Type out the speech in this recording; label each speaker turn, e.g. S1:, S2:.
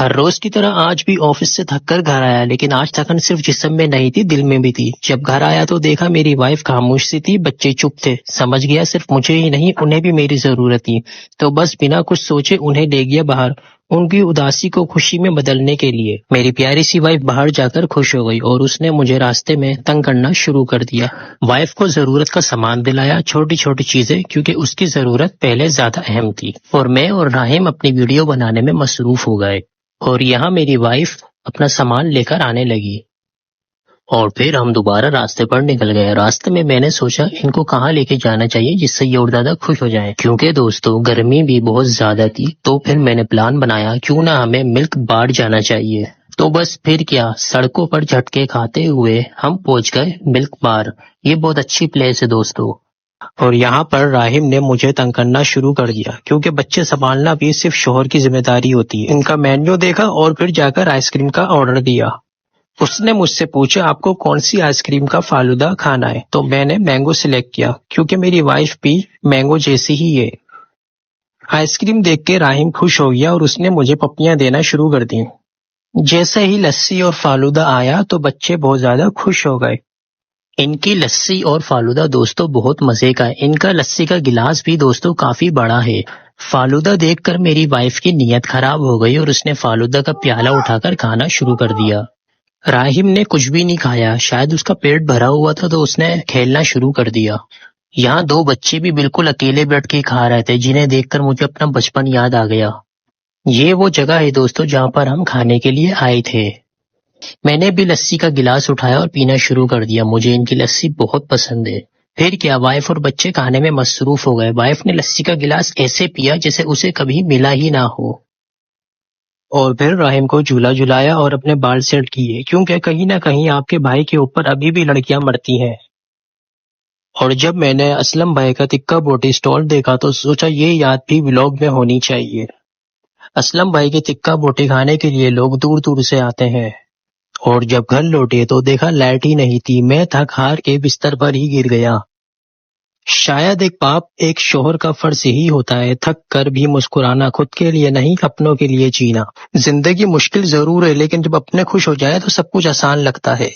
S1: ہر روز کی طرح آج بھی آفس سے تھک کر گھر آیا، لیکن آج تھکن صرف جسم میں نہیں تھی، دل میں بھی تھی۔ جب گھر آیا تو دیکھا میری وائف خاموش سی تھی، بچے چپ تھے۔ سمجھ گیا صرف مجھے ہی نہیں، انہیں بھی میری ضرورت تھی، تو بس بنا کچھ سوچے انہیں لے گیا باہر، ان کی اداسی کو خوشی میں بدلنے کے لیے۔ میری پیاری سی وائف باہر جا کر خوش ہو گئی اور اس نے مجھے راستے میں تنگ کرنا شروع کر دیا۔ وائف کو ضرورت کا سامان دلایا، چھوٹی چھوٹی چیزیں، کیونکہ اس کی ضرورت پہلے زیادہ اہم تھی، اور میں اور راہیم اپنی ویڈیو بنانے میں مصروف ہو گئے، اور یہاں میری وائف اپنا سامان لے کر آنے لگی، اور پھر ہم دوبارہ راستے پر نکل گئے۔ راستے میں میں نے سوچا ان کو کہاں لے کے جانا چاہیے جس سے یہ اور زیادہ خوش ہو جائیں، کیونکہ دوستو گرمی بھی بہت زیادہ تھی۔ تو پھر میں نے پلان بنایا کیوں نہ ہمیں ملک بار جانا چاہیے۔ تو بس پھر کیا، سڑکوں پر جھٹکے کھاتے ہوئے ہم پہنچ گئے ملک بار۔ یہ بہت اچھی پلیس ہے دوستو، اور یہاں پر راہیم نے مجھے تنگ کرنا شروع کر دیا، کیونکہ بچے سنبھالنا بھی صرف شوہر کی ذمہ داری ہوتی ہے۔ ان کا مینیو دیکھا اور پھر جا کر آئس کریم کا آرڈر دیا۔ اس نے مجھ سے پوچھا آپ کو کون سی آئس کریم کا فالودہ کھانا ہے، تو میں نے مینگو سلیکٹ کیا، کیونکہ میری وائف بھی مینگو جیسی ہی ہے۔ آئس کریم دیکھ کے راہیم خوش ہو گیا اور اس نے مجھے پپیاں دینا شروع کر دی۔ جیسے ہی لسی اور فالودہ آیا تو بچے بہت زیادہ خوش ہو گئے۔ ان کی لسی اور فالودہ دوستو بہت مزے کا ہے۔ ان کا لسی کا گلاس بھی دوستو کافی بڑا ہے۔ فالودہ دیکھ کر میری وائف کی نیت خراب ہو گئی اور اس نے فالودہ کا پیالہ اٹھا کر کھانا شروع کر دیا۔ راہیم نے کچھ بھی نہیں کھایا، شاید اس کا پیٹ بھرا ہوا تھا تو اس نے کھیلنا شروع کر دیا۔ یہاں دو بچے بھی بالکل اکیلے بیٹھ کے کھا رہے تھے، جنہیں دیکھ کر مجھے اپنا بچپن یاد آ گیا۔ یہ وہ جگہ ہے دوستو جہاں پر ہم کھانے کے لیے آئے تھے۔ میں نے بھی لسی کا گلاس اٹھایا اور پینا شروع کر دیا، مجھے ان کی لسی بہت پسند ہے۔ پھر کیا، وائف اور بچے کھانے میں مصروف ہو گئے۔ وائف نے لسی کا گلاس ایسے پیا جیسے اسے کبھی ملا ہی نہ ہو، اور پھر راہیم کو جھولا جھلایا اور اپنے بال سیٹ کیے، کیونکہ کہیں نہ کہیں آپ کے بھائی کے اوپر ابھی بھی لڑکیاں مرتی ہیں۔ اور جب میں نے اسلم بھائی کا تکہ بوٹی سٹال دیکھا تو سوچا یہ یاد بھی ولاگ میں ہونی چاہیے۔ اسلم بھائی کے تکہ بوٹی کھانے کے لیے لوگ دور دور سے آتے ہیں، اور جب گھر لوٹے تو دیکھا لائٹ ہی نہیں تھی۔ میں تھک ہار کے بستر پر ہی گر گیا۔ شاید ایک باپ ایک شوہر کا فرض یہی ہوتا ہے، تھک کر بھی مسکرانا، خود کے لیے نہیں اپنوں کے لیے جینا۔ زندگی مشکل ضرور ہے، لیکن جب اپنے خوش ہو جائے تو سب کچھ آسان لگتا ہے۔